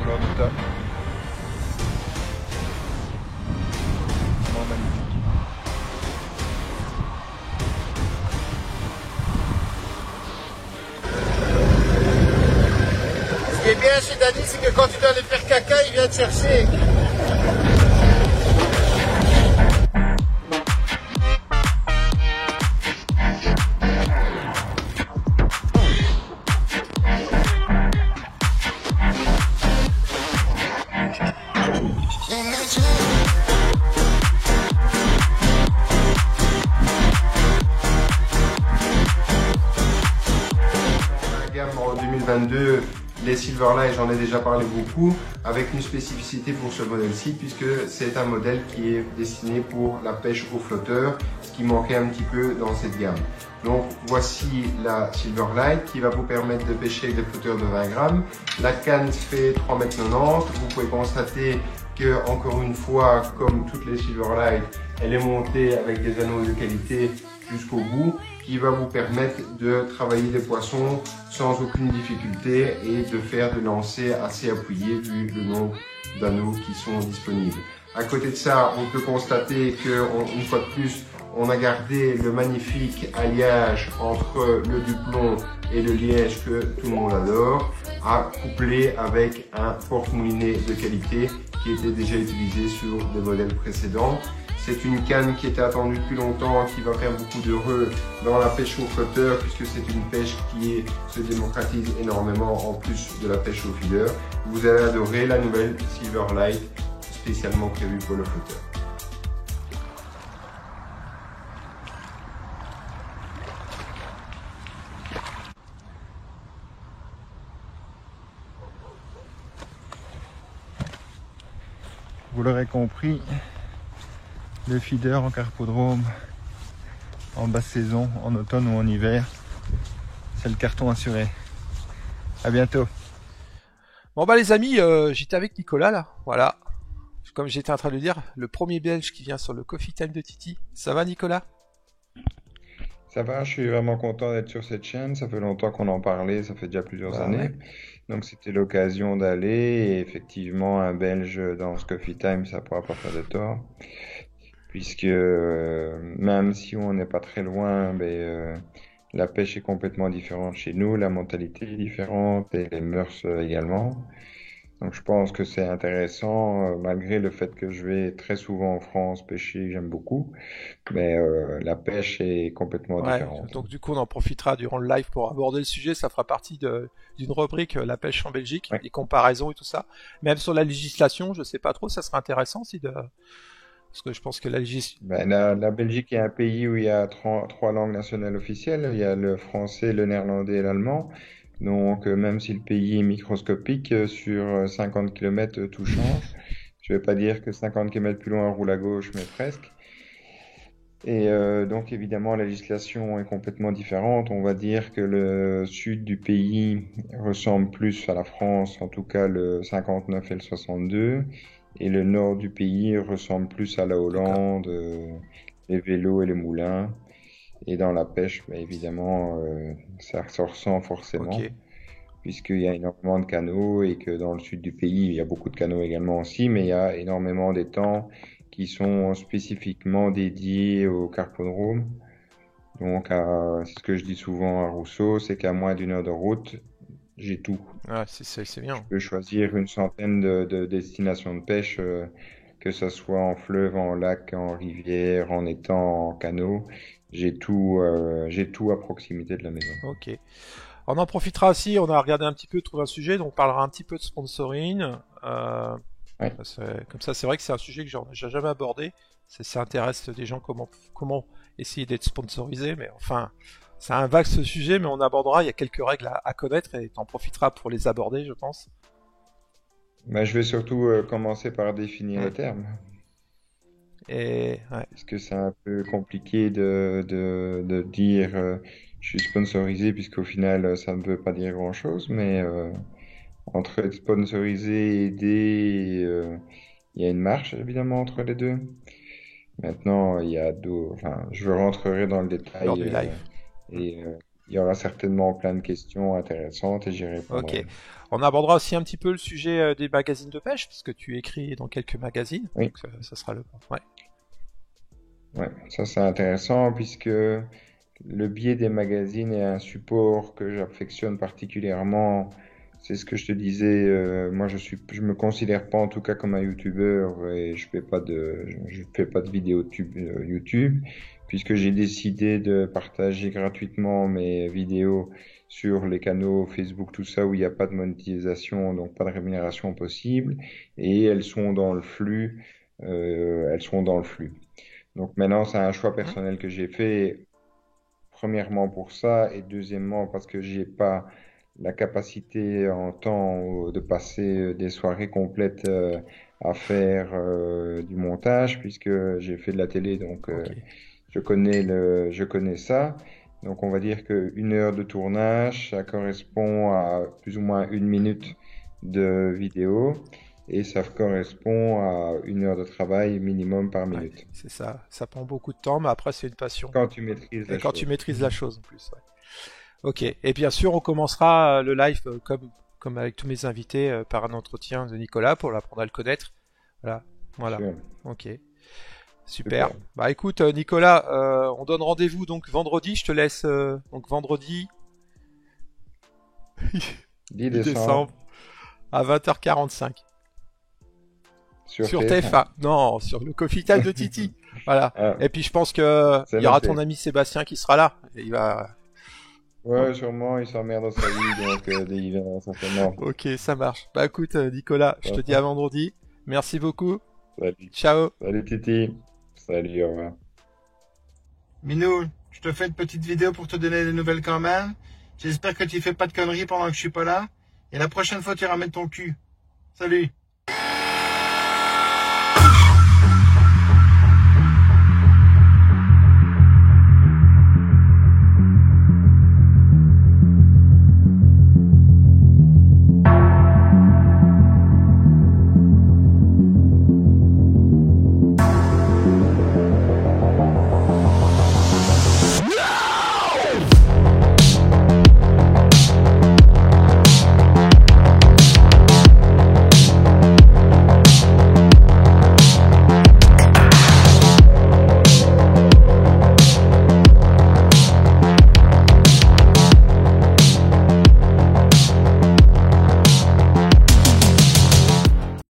couleur de top. Vraiment magnifique. Ce qui est bien chez Danny, c'est que quand tu dois aller faire caca, il vient te chercher. La gamme en 2022, les Silverlight, j'en ai déjà parlé beaucoup, avec une spécificité pour ce modèle-ci, puisque c'est un modèle qui est destiné pour la pêche au flotteur, ce qui manquait un petit peu dans cette gamme. Donc voici la Silverlight qui va vous permettre de pêcher avec des flotteurs de 20 grammes. La canne fait 3,90 m. Vous pouvez constater que, encore une fois, comme toutes les Silverlight, elle est montée avec des anneaux de qualité jusqu'au bout, qui va vous permettre de travailler des poissons sans aucune difficulté et de faire des lancers assez appuyés vu le nombre d'anneaux qui sont disponibles. À côté de ça, on peut constater qu'une fois de plus, on a gardé le magnifique alliage entre le duplon et le liège que tout le monde adore, à coupler avec un porte-moulinet de qualité qui était déjà utilisé sur des modèles précédents. C'est une canne qui était attendue depuis longtemps, qui va faire beaucoup d'heureux dans la pêche au flotteur, puisque c'est une pêche qui se démocratise énormément en plus de la pêche au feeder. Vous allez adorer la nouvelle Silverlight, spécialement prévue pour le flotteur. Vous l'aurez compris, le feeder en carpodrome en basse saison, en automne ou en hiver, c'est le carton assuré. À bientôt. Bon bah les amis, j'étais avec Nicolas là, voilà. Comme j'étais en train de le dire, le premier Belge qui vient sur le Coffee Time de Titi. Ça va Nicolas? Ça va, je suis vraiment content d'être sur cette chaîne. Ça fait longtemps qu'on en parlait, ça fait déjà plusieurs années. Ouais. Donc c'était l'occasion d'aller. Et effectivement, un Belge dans ce Coffee Time, ça pourra pas faire de tort. Puisque même si on n'est pas très loin, la pêche est complètement différente chez nous, la mentalité est différente et les mœurs également. Donc je pense que c'est intéressant, malgré le fait que je vais très souvent en France pêcher, j'aime beaucoup, mais la pêche est complètement Ouais, différente. donc du coup on en profitera durant le live pour aborder le sujet, ça fera partie d'une rubrique la pêche en Belgique, Ouais. les comparaisons et tout ça. Même sur la législation, je sais pas trop, ça serait intéressant si de... Parce que je pense que la législation... La Belgique est un pays où il y a trois langues nationales officielles. Il y a le français, le néerlandais et l'allemand. Donc, même si le pays est microscopique, sur 50 km, tout change. Je vais pas dire que 50 km plus loin, on roule à gauche, mais presque. Et donc, évidemment, la législation est complètement différente. On va dire que le sud du pays ressemble plus à la France, en tout cas le 59 et le 62. Et le nord du pays ressemble plus à la D'accord. Hollande, les vélos et les moulins. Et dans la pêche, évidemment, ça se ressent forcément, Ok. puisqu'il y a énormément de canaux et que dans le sud du pays, il y a beaucoup de canaux également aussi, mais il y a énormément d'étangs qui sont spécifiquement dédiés au carpodrome. Donc, c'est ce que je dis souvent à Rousseau, c'est qu'à moins d'une heure de route, j'ai tout. Ouais, c'est Je bien. peux choisir une centaine de destinations de pêche, que ce soit en fleuve, en lac, en rivière, en étang, en canot. J'ai tout à proximité de la maison. Ok. On en profitera aussi, on a regardé un petit peu, trouvé un sujet, donc on parlera un petit peu de sponsoring. Ouais. Comme ça, c'est vrai que c'est un sujet que j'ai jamais abordé. Ça intéresse des gens comment essayer d'être sponsorisé, mais enfin, c'est un vaste sujet, mais on abordera. Il y a quelques règles à connaître et t'en profiteras pour les aborder, je pense. Je vais surtout commencer par définir Hmm. les termes, Et ouais, parce que c'est un peu compliqué de dire je suis sponsorisé, puisqu'au final, ça ne veut pas dire grand-chose, mais entre être sponsorisé et aider, il y a une marche évidemment entre les deux. Maintenant, il y a enfin, je rentrerai dans le lors détail du live. Hmm. et il y aura certainement plein de questions intéressantes et j'y répondrai. Ok. On abordera aussi un petit peu le sujet des magazines de pêche, parce que tu écris dans quelques magazines. Oui. Donc ça sera le... Ouais. Ouais, ça c'est intéressant puisque le biais des magazines est un support que j'affectionne particulièrement. C'est ce que je te disais. Moi, je me considère pas en tout cas comme un YouTuber et je fais pas de vidéos YouTube puisque j'ai décidé de partager gratuitement mes vidéos sur les canaux Facebook, tout ça où il n'y a pas de monétisation, donc pas de rémunération possible et elles sont dans le flux. Elles sont dans le flux. Donc maintenant, c'est un choix personnel que j'ai fait. Premièrement pour ça et deuxièmement parce que j'ai pas la capacité en temps de passer des soirées complètes à faire du montage puisque j'ai fait de la télé donc Ok. je connais ça. Donc on va dire que 1 heure de tournage, ça correspond à plus ou moins 1 minute de vidéo et ça correspond à 1 heure de travail minimum par Ouais, minute. c'est ça. Ça prend beaucoup de temps, mais après, c'est une passion. Quand tu maîtrises Et la quand tu chose. maîtrises la chose en plus. Ouais. Ok. Et bien sûr, on commencera le live comme avec tous mes invités par un entretien de Nicolas pour l'apprendre à le connaître. Voilà. Voilà. Sûr. Ok. Super. Super. Bah écoute, Nicolas, on donne rendez-vous donc vendredi. Je te laisse donc vendredi 10 10 décembre décembre à 20h45 sur sur TF1. TF1. Non, sur le Coffee Time de Titi. Voilà. Ah, Et puis je pense que c'est il y aura noté. ton ami Sébastien qui sera là. Et il va. Ouais, sûrement, il s'emmerde dans sa vie, donc il viendra certainement. Ok, ça marche. Bah écoute, Nicolas, je te dis à vendredi. Merci beaucoup. Salut. Ciao. Salut Titi. Salut, au revoir. Minou, je te fais une petite vidéo pour te donner des nouvelles quand même. J'espère que tu fais pas de conneries pendant que je suis pas là. Et la prochaine fois, tu ramènes ton cul. Salut.